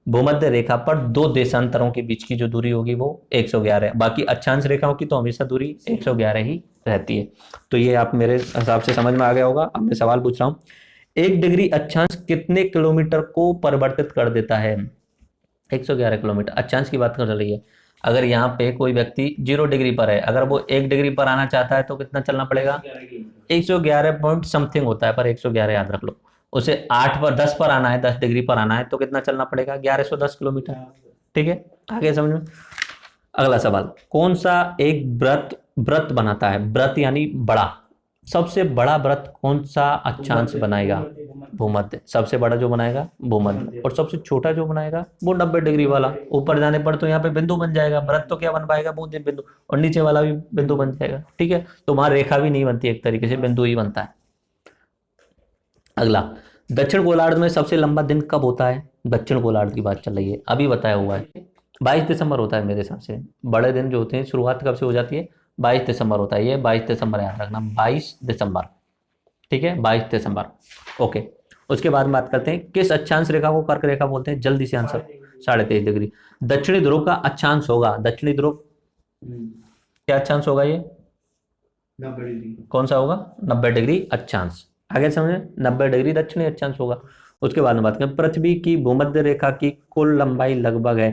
भूमध्य रेखा पर दो देशांतरों के बीच की जो दूरी होगी वो 111 है, बाकी अक्षांश रेखाओं की तो हमेशा दूरी 111 ही रहती है। तो ये आप मेरे हिसाब से समझ में आ गया होगा। अब मैं सवाल पूछ रहा हूँ, 1 डिग्री अक्षांश कितने किलोमीटर को परिवर्तित कर देता है? 111 किलोमीटर। अक्षांश की बात कर रही है। अगर यहाँ पे कोई व्यक्ति 0 डिग्री पर है, अगर वो 1 डिग्री पर आना चाहता है तो कितना चलना पड़ेगा? 111 पॉइंट समथिंग होता है, पर 111 याद रख लो। उसे 8 पर 10 पर आना है, 10 डिग्री पर आना है तो कितना चलना पड़ेगा? 1110 किलोमीटर। ठीक है, आगे समझ में? अगला सवाल, कौन सा एक व्रत व्रत बनाता है? व्रत यानी बड़ा, सबसे बड़ा व्रत कौन सा अक्षांश बनाएगा? भूमध्य। सबसे बड़ा जो बनाएगा भूमध्य, और सबसे छोटा जो बनाएगा वो 90 डिग्री वाला। ऊपर जाने पर तो यहाँ पे बिंदु बन जाएगा, व्रत तो क्या बन पाएगा? बूंद बिंदु, और नीचे वाला भी बिंदु बन जाएगा। ठीक है, तो वहां रेखा भी नहीं बनती, एक तरीके से बिंदु ही बनता है। अगला, दक्षिण गोलार्ध में सबसे लंबा दिन कब होता है? दक्षिण गोलार्ध की बात चल रही है, अभी बताया हुआ है 22 दिसंबर होता है मेरे हिसाब से। बड़े दिन जो होते हैं शुरुआत कब से हो जाती है? 22 दिसंबर होता है। ये 22 दिसंबर याद रखना, 22 दिसंबर। ठीक है, 22 दिसंबर। ओके, उसके बाद बात करते हैं किस अक्षांश रेखा को कर्क रेखा बोलते हैं? जल्दी से आंसर। 23.5 डिग्री। दक्षिणी ध्रुव का अक्षांश होगा, दक्षिणी ध्रुव क्या अक्षांश होगा? ये 90 डिग्री। कौन सा होगा? 90 डिग्री अक्षांश। आगे समझे, 90 डिग्री दक्षिणी अक्षांश होगा। उसके बाद में बात करें, पृथ्वी की भूमध्य रेखा की कुल लंबाई लगभग है?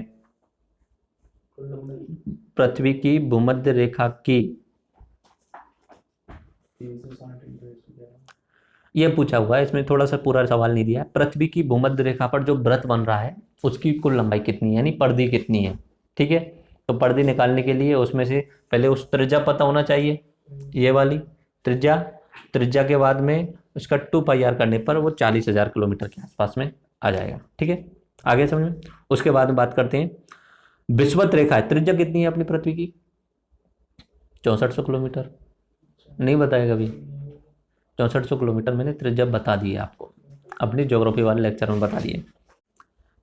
पृथ्वी की भूमध्य रेखा की, 360 ये पूछा हुआ है, इसमें थोड़ा सा पूरा सवाल नहीं दिया है। पृथ्वी की भूमध्य रेखा पर जो व्रत बन रहा है उसकी कुल लंबाई कितनी है, यानी परिधि कितनी है? ठीक है, तो परिधि निकालने के लिए उसमें से पहले उस त्रिज्या पता होना चाहिए, ये वाली त्रिज्या। त्रिज्या के बाद में उसका 2πr करने पर वो 40,000 किलोमीटर के आसपास में आ जाएगा। ठीक है, आगे समझ में? उसके बाद में बात करते हैं, विषुवत रेखा है, त्रिज्या कितनी है अपनी पृथ्वी की? 6400 किलोमीटर। नहीं बताएगा अभी? 6400 किलोमीटर मैंने त्रिज्या बता दी है आपको, अपनी ज्योग्राफी वाले लेक्चर में बता दिए।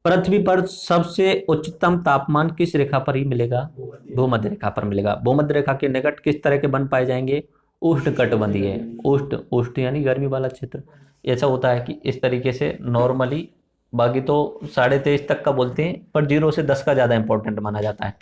पृथ्वी पर सबसे उच्चतम तापमान किस रेखा पर ही मिलेगा? भूमध्य रेखा पर मिलेगा। भूमध्य रेखा के निकट किस तरह के वन पाए जाएंगे? उष्णकटिबंधीय। उष्ण, उष्ण यानी गर्मी वाला क्षेत्र। ऐसा होता है कि इस तरीके से नॉर्मली, बाकी तो 23.5 तक का बोलते हैं, पर 0 से 10 का ज्यादा इंपॉर्टेंट माना जाता है।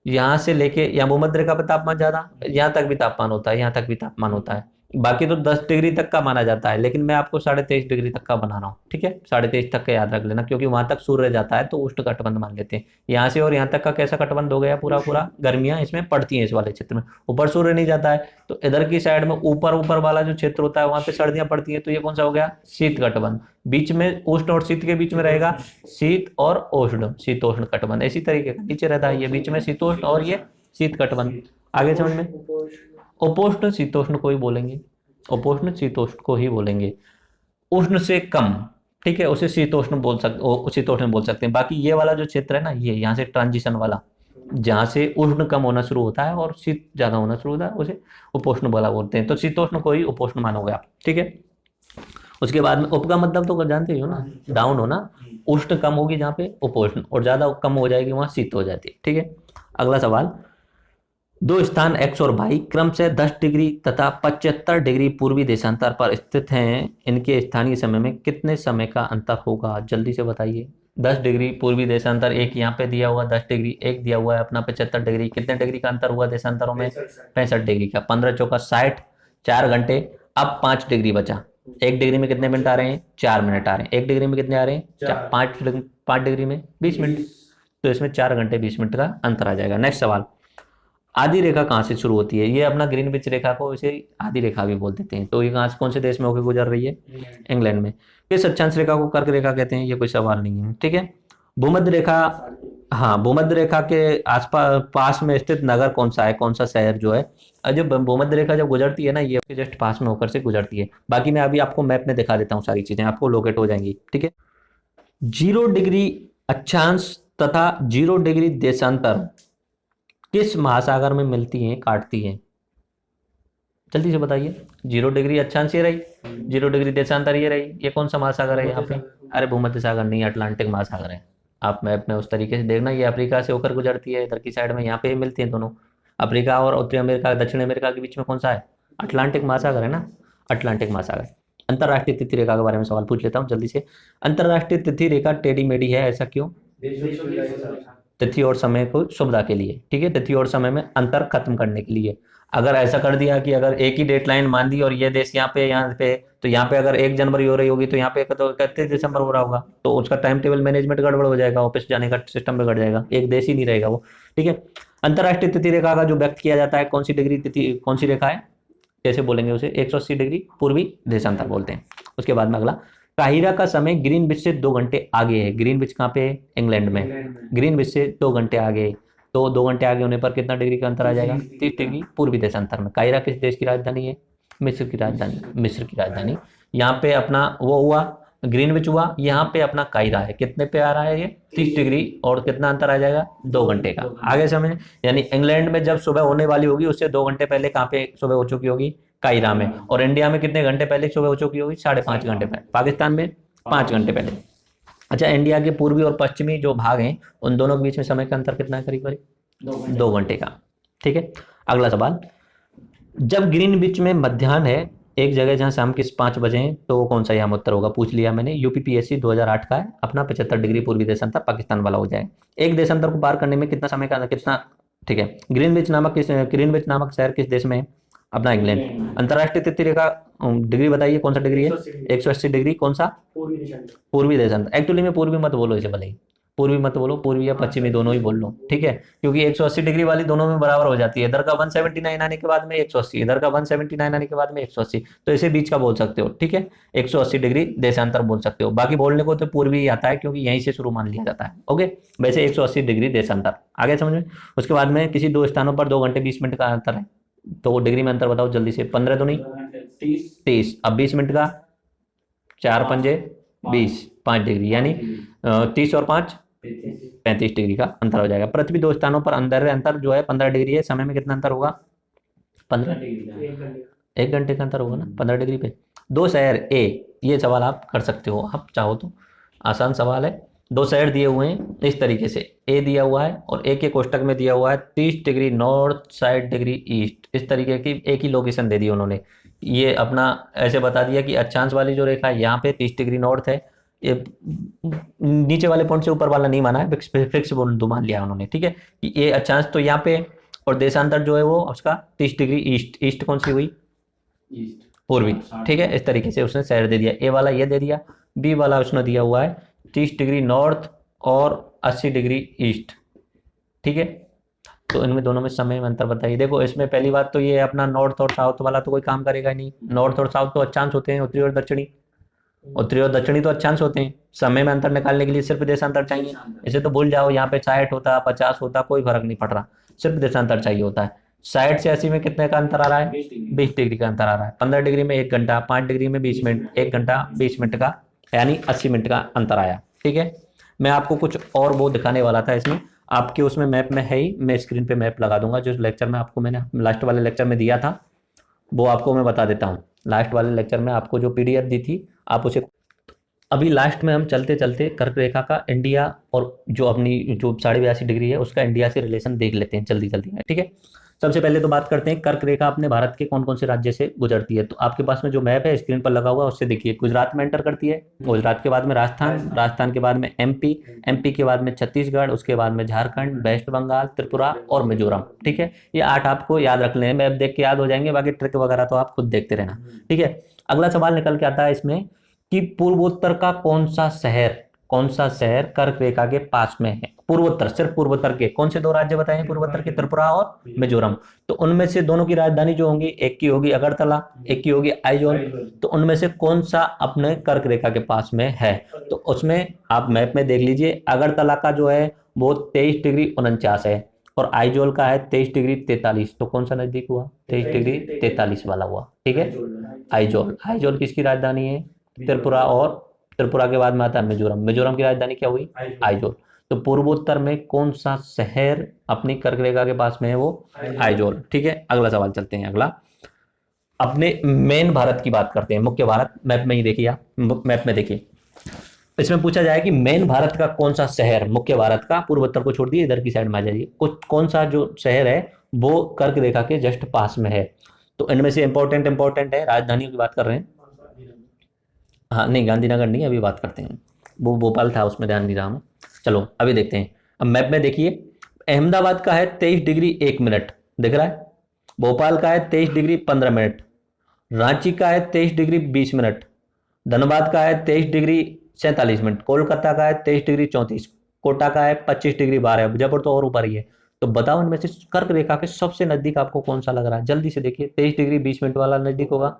यहाँ से लेके यहाँ भूमध्य रेखा पर तापमान ज्यादा, यहाँ तक भी तापमान होता है, यहाँ तक भी तापमान होता है। बाकी तो 10 डिग्री तक का माना जाता है, लेकिन मैं आपको 23.5 डिग्री तक का बना रहा हूँ। ठीक है, 23.5 तक का याद रख लेना, क्योंकि वहां तक सूर्य जाता है तो उष्ण कटिबंध मान लेते हैं। यहाँ से और यहाँ तक का कैसा कटिबंध हो गया? पूरा पूरा गर्मियां इसमें पड़ती हैं इस वाले क्षेत्र में। ऊपर सूर्य नहीं जाता है, तो इधर की साइड में ऊपर ऊपर वाला जो क्षेत्र होता है वहां पे सर्दियां पड़ती है, तो ये कौन सा हो गया? शीत कटिबंध। बीच में उष्ण और शीत के बीच में रहेगा शीत और उष्ण, शीतोष्ण कटिबंध। इसी तरीके का नीचे रहता है, ये बीच में शीतोष्ण और ये शीत कटिबंध। आगे समझ में? उपोष्ण शीतोष्ण को ही बोलेंगे, उपोष्ण शीतोष्ण को ही बोलेंगे। उष्ण से कम, ठीक है, उसे शीतोष्ण बोल सकते, शीतोष्ण बोल सकते हैं। बाकी ये वाला जो क्षेत्र है ना, ये यहाँ से ट्रांजिशन वाला, जहाँ से उष्ण कम होना शुरू होता है और शीत ज्यादा होना शुरू होता है, उसे उपोष्ण वाला बोलते हैं। तो शीतोष्ण को ही उपोष्ण मानोगे आप। ठीक है, उसके बाद में उप का मतलब तो जानते ही हो ना, डाउन होना। उष्ण कम होगी जहाँ पे उपोष्ण, और ज्यादा कम हो जाएगी वहां शीत हो जाती है। ठीक है, अगला सवाल, दो स्थान x और y क्रम से 10 डिग्री तथा 75 डिग्री पूर्वी देशांतर पर स्थित हैं। इनके स्थानीय समय में कितने समय का अंतर होगा? जल्दी से बताइए। 10 डिग्री पूर्वी देशांतर, एक यहाँ पे दिया हुआ 10 डिग्री, एक दिया हुआ है अपना 75 डिग्री। कितने डिग्री का अंतर हुआ देशांतरों में? 65 डिग्री का। 15 चौका 60, 4 घंटे। अब 5 डिग्री बचा। 1 डिग्री में कितने मिनट आ रहे हैं? 4 मिनट आ रहे हैं। 1 डिग्री में कितने आ रहे हैं? 5 डिग्री में 20 मिनट। तो इसमें 4 घंटे 20 मिनट का अंतर आ जाएगा। नेक्स्ट सवाल, आधी रेखा कहाँ से शुरू होती है? ये अपना ग्रीनविच रेखा को इसे आधी रेखा भी बोल देते हैं। तो ये कहाँ से, कौन से देश में होकर गुजर रही है? इंग्लैंड में। किस अक्षांश रेखा को कर्क रेखा कहते हैं? ये कोई सवाल नहीं है। ठीक है, भूमध्य रेखा हाँ, भूमध्य रेखा के आसपास पास में स्थित नगर कौन सा है, कौन सा शहर जो है। और जो भूमध्य रेखा जब गुजरती है ना, ये आपके जस्ट पास में होकर से गुजरती है। बाकी मैं अभी आपको मैप में दिखा देता हूँ, सारी चीजें आपको लोकेट हो जाएंगी, ठीक है। 0 डिग्री अक्षांश तथा 0 डिग्री देशांतर किस महासागर में मिलती हैं, काटती हैं? जल्दी से बताइए। 0 डिग्री अक्षांश ये रही, 0 डिग्री देशांतर ये रही, ये कौन सा महासागर है यहाँ पे? अरे भूमध्य सागर नहीं, अटलांटिक महासागर है। आप मैप में उस तरीके से देखना, ये अफ्रीका से होकर गुजरती है इधर की साइड में, यहाँ पे मिलती हैं दोनों। अफ्रीका और उत्तरी अमेरिका, दक्षिण अमेरिका के बीच में कौन सा है? अटलांटिक महासागर है ना, अटलांटिक महासागर। अंतर्राष्ट्रीय तिथि रेखा के बारे में सवाल पूछ लेता हूँ जल्दी से। अंतर्राष्ट्रीय तिथि रेखा टेढ़ी मेढ़ी है, ऐसा क्यों? तिथि और समय को सुविधा के लिए, ठीक है, तिथि और समय में अंतर खत्म करने के लिए। अगर ऐसा कर दिया कि अगर एक ही डेडलाइन मान दी और ये देश यहाँ पे तो यहाँ पे अगर 1 जनवरी हो रही होगी तो यहाँ पे तो 31 दिसंबर हो रहा होगा, तो उसका टाइम टेबल मैनेजमेंट गड़बड़ हो जाएगा, ऑफिस जाने का सिस्टम बिगड़ जाएगा, एक देश ही नहीं रहेगा वो, ठीक है। अंतर्राष्ट्रीय तिथि रेखा का जो व्यक्त किया जाता है, कौन सी डिग्री तिथि, कौन सी रेखा है, कैसे बोलेंगे उसे? 180 डिग्री पूर्वी देशांतर बोलते हैं। उसके बाद में अगला, काहिरा का समय ग्रीनविच से 2 घंटे आगे है। ग्रीनविच कहाँ पे है? इंग्लैंड में। ग्रीनविच से 2 घंटे आगे है, तो 2 घंटे आगे होने पर कितना डिग्री का अंतर आ जाएगा? 30 डिग्री पूर्वी देशांतर में। काहिरा किस देश की राजधानी है? मिस्र की राजधानी, मिस्र की राजधानी। यहाँ पे अपना वो हुआ, ग्रीनविच हुआ, यहाँ पे अपना काहिरा है। कितने पे आ रहा है ये? 30 डिग्री, और कितना अंतर आ जाएगा? 2 घंटे का। आगे समय, यानी इंग्लैंड में जब सुबह होने वाली होगी उससे 2 घंटे पहले कहाँ पे सुबह हो चुकी होगी? काहिरा में। और इंडिया में कितने घंटे पहले सुबह हो चुकी होगी? 5.5 घंटे पहले। पाकिस्तान में 5 घंटे पहले। अच्छा, इंडिया के पूर्वी और पश्चिमी जो भाग हैं उन दोनों के बीच में समय का अंतर कितना है? करीब करीब 2 घंटे का, ठीक है। अगला सवाल, जब ग्रीनविच में मध्याह्न है एक जगह जहां शाम के 5 बजे हैं, तो कौन सा यहाँ उत्तर होगा? पूछ लिया मैंने, यूपीपीएससी 2008 का है अपना। 75 डिग्री पूर्वी देशांतर पाकिस्तान वाला हो जाए। एक देशांतर को पार करने में कितना समय का, कितना, ठीक है। ग्रीनविच नामक शहर किस देश में है? अपना इंग्लैंड। अंतर्राष्ट्रीय तिथि रेखा डिग्री बताइए, कौन सा डिग्री है? 180 डिग्री। कौन सा? पूर्वी देशांतर। एक्चुअली में पूर्वी मत बोलो इसे, भले ही पूर्वी मत बोलो, पूर्वी या पश्चिमी दोनों ही बोल लो, ठीक है, क्योंकि 180 डिग्री वाली दोनों में बराबर हो जाती है। इधर का 179 आने के बाद में 180, इधर का 179 आने के बाद में 180, तो इसे बीच का बोल सकते हो, ठीक है। 180 डिग्री देशांतर बोल सकते हो। बाकी बोलने को तो पूर्वी ही आता है, क्योंकि यहीं से शुरू मान लिया जाता है, ओके। वैसे 180 डिग्री देशांतर, आगे समझ में। उसके बाद में किसी दो स्थानों पर 2 घंटे 20 मिनट का अंतर है, तो डिग्री में अंतर बताओ जल्दी से। 15 तो नहीं, 30। अब 20 मिनट का, 4×5 = 20, 5 डिग्री, यानी 30 और 5 35 डिग्री का अंतर हो जाएगा। पृथ्वी दो स्थानों पर अंतर जो है 15 डिग्री है। समय में कितना अंतर होगा? 15, 1 घंटे का अंतर होगा ना 15 डिग्री पे। दो शहर ए, ये सवाल आप कर सकते हो आप चाहो तो, आसान सवाल है। दो शहर दिए हुए हैं इस तरीके से, ए दिया हुआ है और ए के कोष्टक में दिया हुआ है 30 डिग्री नॉर्थ, 60 डिग्री ईस्ट, इस तरीके की एक ही लोकेशन दे दी उन्होंने। ये अपना ऐसे बता दिया कि अक्षांश वाली जो रेखा है यहाँ पे 30 डिग्री नॉर्थ है, ये नीचे वाले पॉइंट से ऊपर वाला नहीं माना है, फिक्स बिंदु मान लिया उन्होंने, ठीक है, कि ये अक्षांश तो यहाँ पे, और देशांतर जो है वो उसका 30 डिग्री ईस्ट। ईस्ट कौन सी हुई? पूर्वी, ठीक है। इस तरीके से उसने शहर दे दिया। ए वाला ये दे दिया, बी वाला उसने दिया हुआ है 30 डिग्री नॉर्थ और 80 डिग्री ईस्ट, ठीक है। तो इनमें दोनों में समय में अंतर बताइए। देखो इसमें पहली बात तो ये अपना नॉर्थ और साउथ वाला तो कोई काम करेगा नहीं। नॉर्थ और साउथ तो अक्षांश होते हैं, उत्तरी और दक्षिणी, उत्तरी और दक्षिणी तो अक्षांश होते हैं। समय में अंतर निकालने के लिए सिर्फ देशांतर चाहिए। इसे तो भूल जाओ, यहाँ पे 60 होता 50 होता कोई फर्क नहीं पड़ रहा, सिर्फ देशांतर चाहिए होता है। 60 से 80 में कितने का अंतर आ रहा है? 20 डिग्री का अंतर आ रहा है। 15 डिग्री में 1 घंटा, 5 डिग्री में 20 मिनट, 1 घंटा 20 मिनट का, यानी 80 मिनट का अंतर आया, ठीक है। मैं आपको कुछ और वो दिखाने वाला था इसमें, आपके उसमें मैप में है ही, मैं स्क्रीन पे मैप लगा दूंगा। जो लेक्चर में आपको मैंने लास्ट वाले लेक्चर में दिया था वो आपको मैं बता देता हूँ। लास्ट वाले लेक्चर में आपको जो पीडीएफ दी थी आप उसे, अभी लास्ट में हम चलते चलते कर्क रेखा का इंडिया और जो अपनी जो 82.5 डिग्री है उसका इंडिया से रिलेशन देख लेते हैं जल्दी जल्दी में, ठीक है। सबसे पहले तो बात करते हैं कर्क रेखा अपने भारत के कौन कौन से राज्य से गुजरती है। तो आपके पास में जो मैप है स्क्रीन पर लगा हुआ उससे देखिए, गुजरात में एंटर करती है, गुजरात के बाद में राजस्थान, राजस्थान के बाद में एमपी, एमपी के बाद में छत्तीसगढ़, उसके बाद में झारखंड, वेस्ट बंगाल, त्रिपुरा और मिजोरम, ठीक है। ये 8 आपको याद रख लें, मैप देख के याद हो जाएंगे, बाकी ट्रिक वगैरह तो आप खुद देखते रहना, ठीक है। अगला सवाल निकल के आता है इसमें कि पूर्वोत्तर का कौन सा शहर कौन सा शहर कर्क रेखा के पास में है? पूर्वोत्तर, सिर्फ पूर्वोत्तर के कौन से दो राज्य बताए हैं पूर्वोत्तर के? त्रिपुरा और मिजोरम। तो उनमें से दोनों की राजधानी जो होंगी, एक की होगी अगरतला, एक की होगी आइजोल। तो उनमें से कौन सा अपने कर्क रेखा के पास में है? तो उसमें आप मैप में देख लीजिए, अगरतला का जो है वो 23 डिग्री 49 है और आइजोल का है 23 डिग्री 43। तो कौन सा नजदीक हुआ? 23 डिग्री 43 वाला हुआ। ठीक है, आइजोल। आइजोल किसकी राजधानी है? त्रिपुरा, और त्रिपुरा के बाद में आता है मिजोरम। मिजोरम की राजधानी क्या हुई? आइजोल। तो पूर्वोत्तर में कौन सा शहर अपनी कर्क रेखा के पास में है? वो आइजोल। ठीक है, अगला सवाल चलते हैं। अगला अपने मेन भारत की बात करते हैं, मुख्य भारत। मैप में ही देखिए आप, मैप में देखिए, इसमें पूछा जाए कि मेन भारत का कौन सा शहर, मुख्य भारत का, पूर्वोत्तर को छोड़ दिए इधर की साइड में आ जाइए, कुछ कौन सा जो शहर है वो कर्क रेखा के जस्ट पास में है? तो इनमें से इंपॉर्टेंट है, राजधानियों की बात कर रहे हैं। हाँ नहीं, गांधीनगर नहीं, अभी बात करते हैं, वो भोपाल था, उसमें ध्यान नहीं रहा हूँ। चलो अभी देखते हैं। अब मैप में देखिए, अहमदाबाद का है 23 डिग्री 1 मिनट, दिख रहा है। भोपाल का है 23 डिग्री 15 मिनट। रांची का है 23 डिग्री 20 मिनट। धनबाद का है 23 डिग्री 47 मिनट। कोलकाता का है 23 डिग्री 34। कोटा का है 25 डिग्री 12। जयपुर तो और ऊपर ही है। तो बताओ इनमें से कर्क रेखा के सबसे नजदीक आपको कौन सा लग रहा है? जल्दी से देखिए, 23 डिग्री 20 मिनट वाला नजदीक होगा,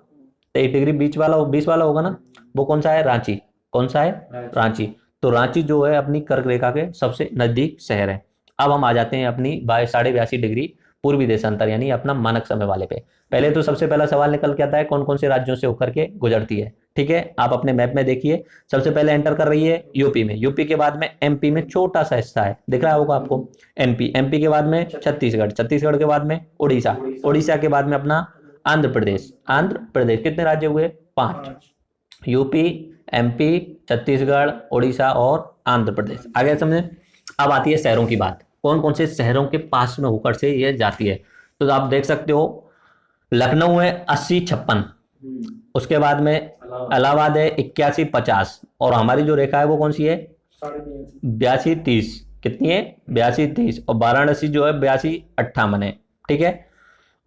23 डिग्री 20 वाला होगा ना, वो कौन सा है? रांची। कौन सा है? रांची। तो रांची जो है अपनी कर्क रेखा के सबसे नजदीक शहर है। अब हम आ जाते हैं अपनी 82.5 डिग्री पूर्वी देशांतर, यानी अपना मानक समय वाले पे। पहले तो सबसे पहला सवाल निकल के आता है कौन कौन से राज्यों से होकर के गुजरती है। ठीक है, आप अपने मैप में देखिए, सबसे पहले एंटर कर रही है यूपी में, यूपी के बाद में एमपी में छोटा सा हिस्सा है, दिख रहा होगा आपको, एमपी। एमपी के बाद में छत्तीसगढ़, छत्तीसगढ़ के बाद में उड़ीसा, उड़ीसा के बाद में अपना आंध्र प्रदेश। आंध्र प्रदेश कितने राज्य हुए? 5। यूपी, एमपी, छत्तीसगढ़, उड़ीसा और आंध्र प्रदेश। आगे समझे। अब आती है शहरों की बात, कौन कौन से शहरों के पास में होकर से ये जाती है। तो आप देख सकते हो, लखनऊ है 80-56, उसके बाद में इलाहाबाद है 81-50, और हमारी जो रेखा है वो कौन सी है? 82-30। कितनी है? 82-30। और वाराणसी जो है 82-58 है। ठीक है,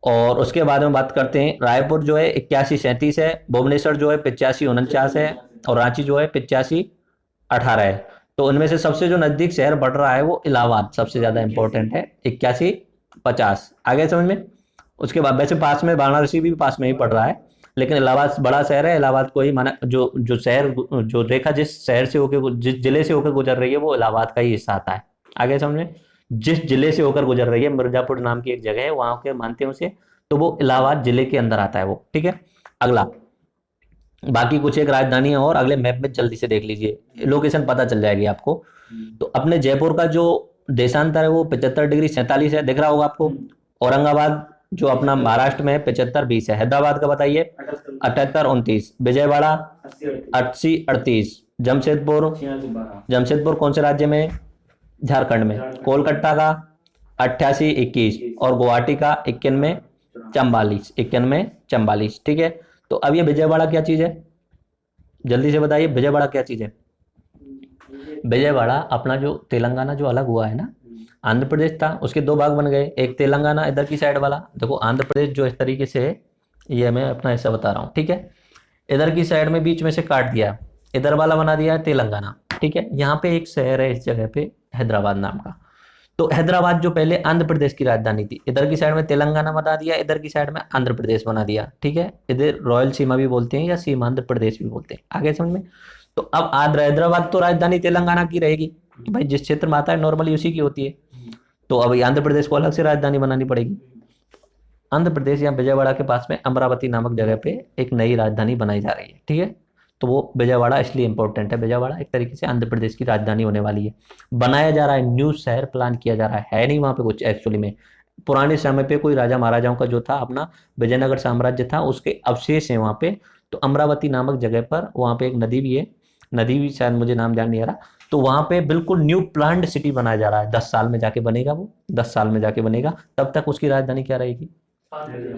और उसके बाद में बात करते हैं, रायपुर जो है 81-37 है, भुवनेश्वर जो है 85-49 है, और रांची जो है 85-18 है। तो उनमें से सबसे जो नजदीक शहर बढ़ रहा है वो इलाहाबाद सबसे ज्यादा इंपॉर्टेंट है, 81-50। आगे समझ में। उसके बाद वैसे पास में वाराणसी भी पास में ही पड़ रहा है, लेकिन इलाहाबाद बड़ा शहर है, इलाहाबाद को ही माना, जो जो शहर, जो रेखा जिस शहर से होकर, जिस जिले से होकर गुजर रही है वो इलाहाबाद का ही हिस्सा आता है। आगे समझ में। जिस जिले से होकर गुजर रही है, मिर्जापुर नाम की एक जगह है, वहां के मानते हैं उसे, तो वो इलाहाबाद जिले के अंदर आता है वो। ठीक है, अगला बाकी कुछ एक राजधानी है और अगले मैप में जल्दी से देख लीजिए, लोकेशन पता चल जाएगी आपको। तो अपने जयपुर का जो देशांतर है वो 75 डिग्री 47 है, दिख रहा होगा आपको। औरंगाबाद जो अपना महाराष्ट्र में है 75-20 है। हैदराबाद का बताइए 78-29। विजयवाड़ा 80-38। जमशेदपुर, जमशेदपुर कौन से राज्य में? झारखंड में। कोलकाता का 88-21 और गुवाहाटी का 91-44। ठीक है, तो अब ये विजयवाड़ा क्या चीज है? जल्दी से बताइए, विजयवाड़ा क्या चीज है? विजयवाड़ा अपना जो तेलंगाना जो अलग हुआ है ना, आंध्र प्रदेश था, उसके दो भाग बन गए, एक तेलंगाना इधर की साइड वाला, देखो आंध्र प्रदेश जो इस तरीके से है, ये मैं अपना हिस्सा बता रहा हूँ। ठीक है, इधर की साइड में बीच में से काट दिया, इधर वाला बना दिया है तेलंगाना। ठीक है, यहाँ पे एक शहर है इस जगह पे हैदराबाद नाम का। तो हैदराबाद जो पहले आंध्र प्रदेश की राजधानी थी, इधर की साइड में तेलंगाना बना दिया, इधर की साइड में आंध्र प्रदेश बना दिया। ठीक है, इधर रॉयल सीमा भी बोलते हैं या सीमांध्र प्रदेश भी बोलते हैं। आगे समझ में। तो अब आंध्र, हैदराबाद तो राजधानी तेलंगाना की रहेगी भाई, जिस क्षेत्र में आता है नॉर्मली उसी की होती है। तो अब आंध्र प्रदेश को अलग से राजधानी बनानी पड़ेगी। आंध्र प्रदेश या विजयवाड़ा के पास में अमरावती नामक जगह पे एक नई राजधानी बनाई जा रही है। ठीक है, तो वो विजयवाड़ा इसलिए इंपॉर्टेंट है, विजयवाड़ा एक तरीके से आंध्र प्रदेश की राजधानी होने वाली है। बनाया जा रहा है, न्यू शहर प्लान किया जा रहा है नहीं वहां पे कुछ एक्चुअली में। पुराने समय पे कोई राजा महाराजाओं का जो था अपना विजयनगर साम्राज्य था, उसके अवशेष है वहां पे। तो अमरावती नामक जगह पर वहां पे एक नदी भी है, नदी भी शायद मुझे नाम ध्यान नहीं आ रहा। तो वहां पे बिल्कुल न्यू प्लान्ड सिटी बनाया जा रहा है, 10 साल में जाके बनेगा वो, 10 साल में जाके बनेगा। तब तक उसकी राजधानी क्या रहेगी?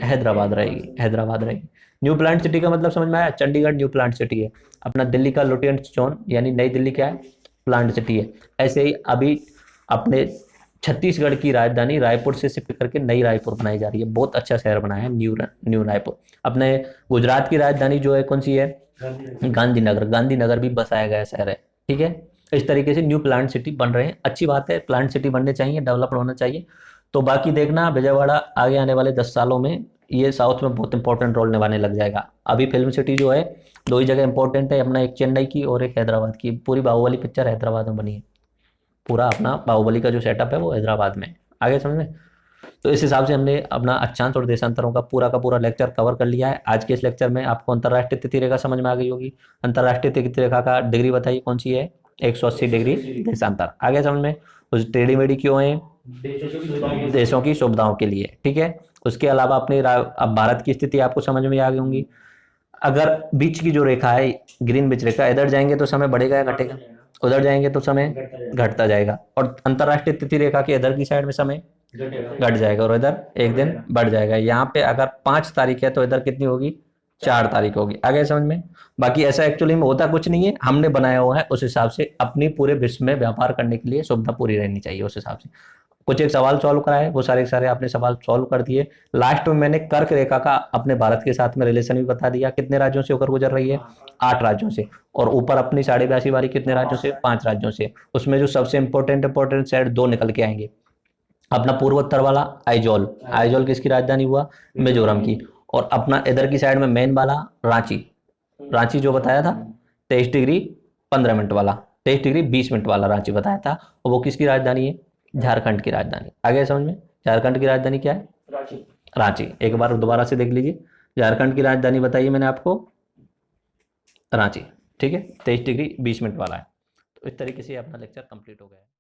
हैदराबाद रहेगी, हैदराबाद रहेगी। न्यू प्लांट सिटी का मतलब समझ में आया? चंडीगढ़ न्यू प्लांट सिटी है, अपना दिल्ली का लुटियंस जोन यानी नई दिल्ली क्या है? प्लांट सिटी है। ऐसे ही अभी अपने छत्तीसगढ़ की राजधानी रायपुर से शिफ्ट करके नई रायपुर बनाई जा रही है, बहुत अच्छा शहर बनाया है न्यू रायपुर। अपने गुजरात की राजधानी जो है कौन सी है? गांधीनगर, गांधीनगर भी बसाया गया शहर है। ठीक है, इस तरीके से न्यू प्लांट सिटी बन रहे हैं। अच्छी बात है, प्लांट सिटी बनने चाहिए, डेवलप्ड होना चाहिए। तो बाकी देखना विजयवाड़ा आगे आने वाले 10 सालों में ये साउथ में बहुत इंपॉर्टेंट रोल निभाने लग जाएगा। अभी फिल्म सिटी जो है दो ही जगह इंपॉर्टेंट है अपना, एक चेन्नई की और एक हैदराबाद की। पूरी बाहुबली पिक्चर हैदराबाद में बनी है, पूरा अपना बाहुबली का जो सेटअप है वो हैदराबाद में है। आगे समझ में। तो इस हिसाब से हमने अपना अक्षांश और देशांतरों का पूरा लेक्चर कवर कर लिया है। आज के इस लेक्चर में आपको अंतर्राष्ट्रीय तिथि रेखा समझ में आ गई होगी। अंतर्राष्ट्रीय तिथि रेखा का डिग्री बताइए कौन सी है? 180 डिग्री देशांतर। आगे समझ में। उस टेढ़ी मेढ़ी क्यों है? देशों की सुविधाओं के लिए, ठीक है। उसके अलावा अपनी अब भारत की स्थिति आपको समझ में आ गई होंगी। अगर बीच की जो रेखा है ग्रीन बीच रेखा, इधर जाएंगे तो समय बढ़ेगा या घटेगा? उधर जाएंगे तो समय घटता जाएगा। और अंतर्राष्ट्रीय तिथि रेखा के इधर की साइड में समय घट जाएगा और इधर एक दिन बढ़ जाएगा। यहाँ पे अगर 5 तारीख है तो इधर कितनी होगी? 4 तारीख होगी। आगे समझ में। बाकी ऐसा एक्चुअली में होता कुछ नहीं है, हमने बनाया हुआ है उस हिसाब से। अपनी पूरे विश्व में व्यापार करने के लिए सुविधा पूरी रहनी चाहिए उस हिसाब से। कुछ एक सवाल सॉल्व कराए, वो सारे सारे आपने सवाल सॉल्व कर दिए। लास्ट में मैंने कर्क रेखा का अपने भारत के साथ में रिलेशन भी बता दिया। कितने राज्यों से होकर गुजर रही है? 8 राज्यों से। और ऊपर अपनी 82.5 बारी कितने राज्यों से? 5 राज्यों से। उसमें जो सबसे इंपॉर्टेंट साइड 2 निकल के आएंगे। अपना पूर्वोत्तर वाला आइजोल, आइजोल किसकी राजधानी हुआ? मिजोरम की। और अपना इधर की साइड में मेन वाला रांची, रांची जो बताया था 23 डिग्री 15 मिनट वाला, 23 डिग्री 20 मिनट वाला रांची बताया था। और वो किसकी राजधानी है? झारखंड की राजधानी। आगे समझ में। झारखंड की राजधानी क्या है? रांची। एक बार दोबारा से देख लीजिए, झारखंड की राजधानी बताइए मैंने आपको, रांची। ठीक है, 23 डिग्री 20 मिनट वाला है। तो इस तरीके से अपना लेक्चर कंप्लीट हो गया है।